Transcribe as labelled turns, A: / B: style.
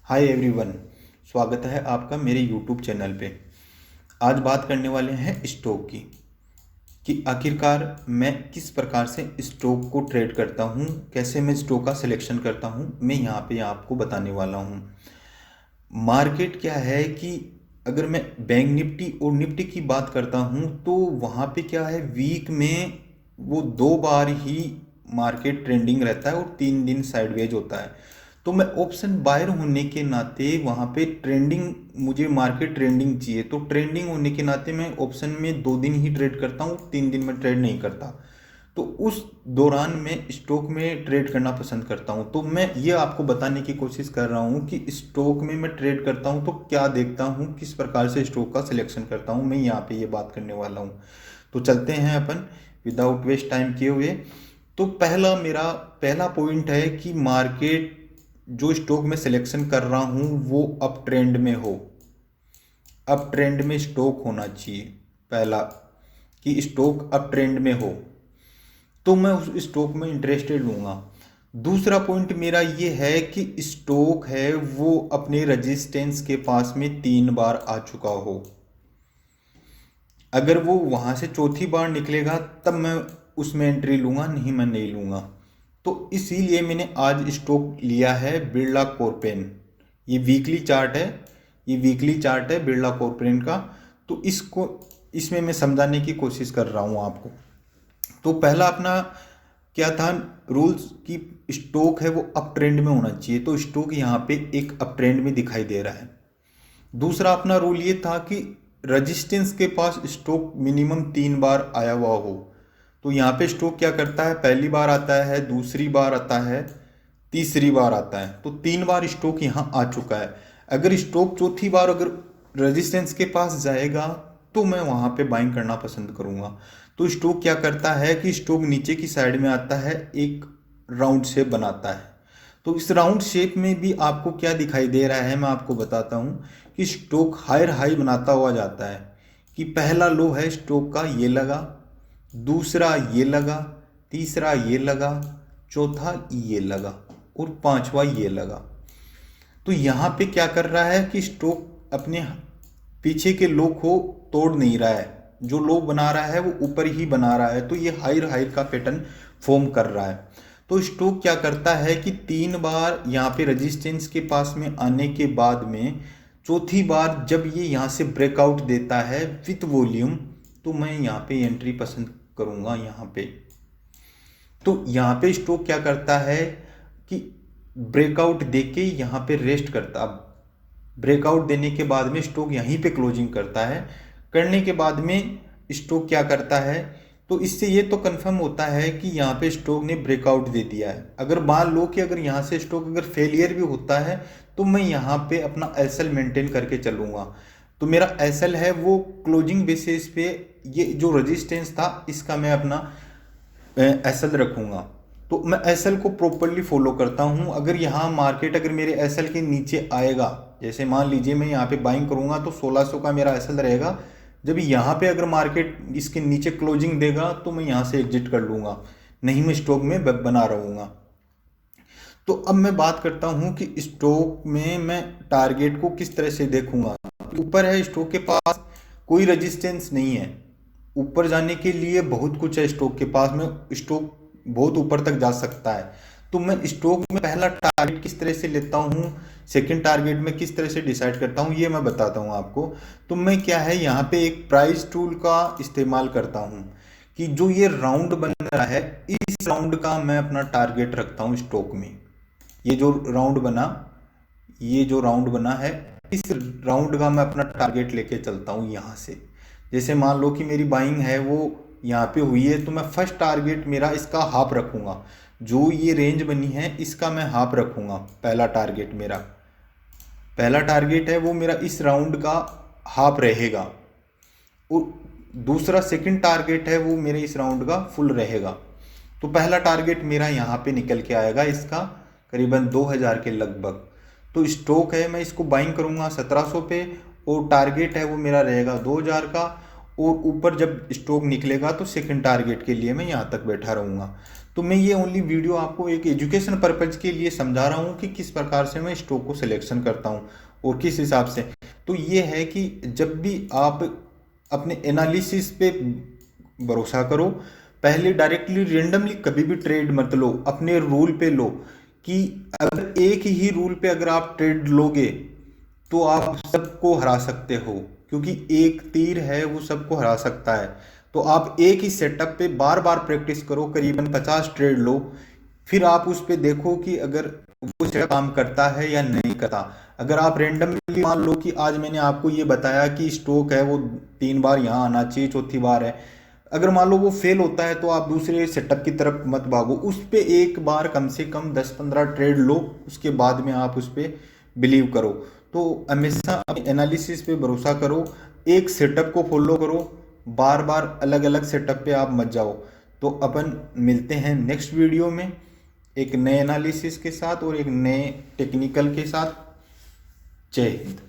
A: Hi everyone, स्वागत है आपका मेरे यूट्यूब चैनल पे। आज बात करने वाले हैं स्टॉक की कि आखिरकार मैं किस प्रकार से स्टॉक को ट्रेड करता हूँ, कैसे मैं स्टॉक का सिलेक्शन करता हूँ, मैं यहाँ पे आपको बताने वाला हूँ। मार्केट क्या है कि अगर मैं बैंक निफ्टी और निफ्टी की बात करता हूँ तो वहाँ पे क्या है, वीक में वो 2 बार ही मार्केट ट्रेंडिंग रहता है और 3 दिन साइडवेज होता है। तो मैं ऑप्शन बायर होने के नाते वहाँ पे ट्रेंडिंग, मुझे मार्केट ट्रेंडिंग चाहिए, तो ट्रेंडिंग होने के नाते मैं ऑप्शन में 2 दिन ही ट्रेड करता हूँ, 3 दिन में ट्रेड नहीं करता। तो उस दौरान मैं स्टॉक में ट्रेड करना पसंद करता हूं। तो मैं ये आपको बताने की कोशिश कर रहा हूं कि स्टॉक में मैं ट्रेड करता हूं तो क्या देखता हूं, किस प्रकार से स्टॉक का सिलेक्शन करता हूं, मैं यहाँ पे ये बात करने वाला हूं। तो चलते हैं अपन विदाउट वेस्ट टाइम किए हुए। तो मेरा पहला पॉइंट है कि मार्केट जो स्टॉक में सिलेक्शन कर रहा हूं वो अप ट्रेंड में हो, अप ट्रेंड में स्टॉक होना चाहिए। पहला कि स्टॉक अप ट्रेंड में हो तो मैं उस स्टॉक में इंटरेस्टेड लूँगा। दूसरा पॉइंट मेरा ये है कि स्टॉक है वो अपने रजिस्टेंस के पास में 3 बार आ चुका हो। अगर वो वहाँ से चौथी बार निकलेगा तब मैं उसमें एंट्री लूँगा, नहीं मैं नहीं लूँगा। तो इसीलिए मैंने आज स्टॉक लिया है बिरला कॉर्पोरेन। ये वीकली चार्ट है, ये वीकली चार्ट है बिरला कॉर्पोरेन का। तो इसमें मैं समझाने की कोशिश कर रहा हूँ आपको। तो पहला अपना क्या था रूल्स कि स्टॉक है वो अप ट्रेंड में होना चाहिए, तो स्टॉक यहाँ पे एक अप ट्रेंड में दिखाई दे रहा है। दूसरा अपना रूल ये था कि रजिस्टेंस के पास स्टॉक मिनिमम 3 बार आया हुआ हो। तो यहाँ पे स्टॉक क्या करता है, पहली बार आता है, दूसरी बार आता है, तीसरी बार आता है। तो 3 बार स्टॉक यहाँ आ चुका है। अगर स्टॉक चौथी बार अगर रेजिस्टेंस के पास जाएगा तो मैं वहाँ पे बाइंग करना पसंद करूँगा। तो स्टॉक क्या करता है कि स्टॉक नीचे की साइड में आता है, एक राउंड शेप बनाता है। तो इस राउंड शेप में भी आपको क्या दिखाई दे रहा है, मैं आपको बताता हूँ कि स्टॉक हायर हाई बनाता हुआ जाता है। कि पहला लो है स्टॉक का, ये लगा, दूसरा ये लगा, तीसरा ये लगा, चौथा ये लगा और पांचवा ये लगा। तो यहाँ पे क्या कर रहा है कि स्टॉक अपने पीछे के लो को तोड़ नहीं रहा है, जो लो बना रहा है वो ऊपर ही बना रहा है। तो ये हायर हायर का पैटर्न फॉर्म कर रहा है। तो स्टॉक क्या करता है कि 3 बार यहाँ पे रेजिस्टेंस के पास में आने के बाद में चौथी बार जब ये यहाँ से ब्रेकआउट देता है विथ वॉल्यूम, तो मैं यहाँ पे एंट्री पसंद करूँगा यहाँ पे। तो यहाँ पे स्टॉक क्या करता है कि ब्रेकआउट देके यहाँ पे रेस्ट करता, ब्रेकआउट देने के बाद में स्टॉक यहीं पे क्लोजिंग करता है। करने के बाद में स्टॉक क्या करता है, तो इससे ये तो कंफर्म होता है कि यहाँ पे स्टॉक ने ब्रेकआउट दे दिया है। अगर मान लो कि अगर यहाँ से स्टॉक अगर फेलियर भी होता है तो मैं यहाँ पे अपना एसएल मेंटेन करके चलूँगा। तो मेरा एसएल है वो क्लोजिंग बेसिस पे, ये जो रेजिस्टेंस था इसका मैं अपना एसएल रखूँगा। तो मैं एसएल को प्रॉपरली फॉलो करता हूँ। अगर यहाँ मार्केट अगर मेरे एसएल के नीचे आएगा, जैसे मान लीजिए मैं यहाँ पे बाइंग करूँगा तो 1600 का मेरा एसएल रहेगा। जब यहाँ पे अगर मार्केट इसके नीचे क्लोजिंग देगा तो मैं यहाँ से एग्जिट कर लूँगा, नहीं मैं स्टॉक में बना रहूँगा। तो अब मैं बात करता हूँ कि स्टॉक में मैं टारगेट को किस तरह से देखूंगा। ऊपर है स्टॉक के पास कोई रेजिस्टेंस नहीं है, ऊपर जाने के लिए बहुत कुछ है स्टॉक के पास में, स्टॉक बहुत ऊपर तक जा सकता है। तो मैं स्टॉक में पहला टारगेट किस तरह से लेता हूँ, सेकंड टारगेट में किस तरह से डिसाइड करता हूँ, ये मैं बताता हूँ आपको। तो मैं क्या है यहाँ पे एक प्राइस टूल का इस्तेमाल करता हूँ कि जो ये राउंड बन रहा है इस राउंड का मैं अपना टारगेट रखता हूँ स्टॉक में। ये जो राउंड बना, ये जो राउंड बना है इस राउंड का मैं अपना टारगेट लेके चलता हूँ यहाँ से। जैसे मान लो कि मेरी बाइंग है वो यहाँ पे हुई है तो मैं फर्स्ट टारगेट मेरा इसका हाफ रखूँगा, जो ये रेंज बनी है इसका मैं हाफ रखूँगा। पहला टारगेट मेरा, पहला टारगेट है वो मेरा इस राउंड का हाफ रहेगा और दूसरा सेकंड टारगेट है वो मेरे इस राउंड का फुल रहेगा। तो पहला टारगेट मेरा यहाँ पे निकल के आएगा इसका करीबन 2000 के लगभग। तो स्टॉक है मैं इसको बाइंग करूँगा 1700 पे और टारगेट है वो मेरा रहेगा 2000 का। और ऊपर जब स्टॉक निकलेगा तो सेकंड टारगेट के लिए मैं यहाँ तक बैठा रहूँगा। तो मैं ये ओनली वीडियो आपको एक एजुकेशन पर्पज के लिए समझा रहा हूँ कि किस प्रकार से मैं स्टॉक को सिलेक्शन करता हूँ और किस हिसाब से। तो ये है कि जब भी आप अपने एनालिसिस पे भरोसा करो, पहले डायरेक्टली रेंडमली कभी भी ट्रेड मत लो, अपने रूल पे लो कि अगर एक ही रूल पे अगर आप ट्रेड लोगे तो आप सबको हरा सकते हो, क्योंकि एक तीर है वो सबको हरा सकता है। तो आप एक ही सेटअप पे बार बार प्रैक्टिस करो, करीबन 50 ट्रेड लो, फिर आप उस पे देखो कि अगर वो सेटअप काम करता है या नहीं करता। अगर आप रेंडमली मान लो कि आज मैंने आपको ये बताया कि स्टॉक है वो 3 बार यहाँ आना चाहिए, चौथी बार है, अगर मान लो वो फेल होता है तो आप दूसरे सेटअप की तरफ मत भागो, उस पे एक बार कम से कम 10-15 ट्रेड लो, उसके बाद में आप उस पे बिलीव करो। तो हमेशा एनालिसिस पे भरोसा करो, एक सेटअप को फॉलो करो, बार बार अलग अलग सेटअप पे आप मत जाओ। तो अपन मिलते हैं नेक्स्ट वीडियो में एक नए एनालिसिस के साथ और एक नए टेक्निकल के साथ। जय हिंद।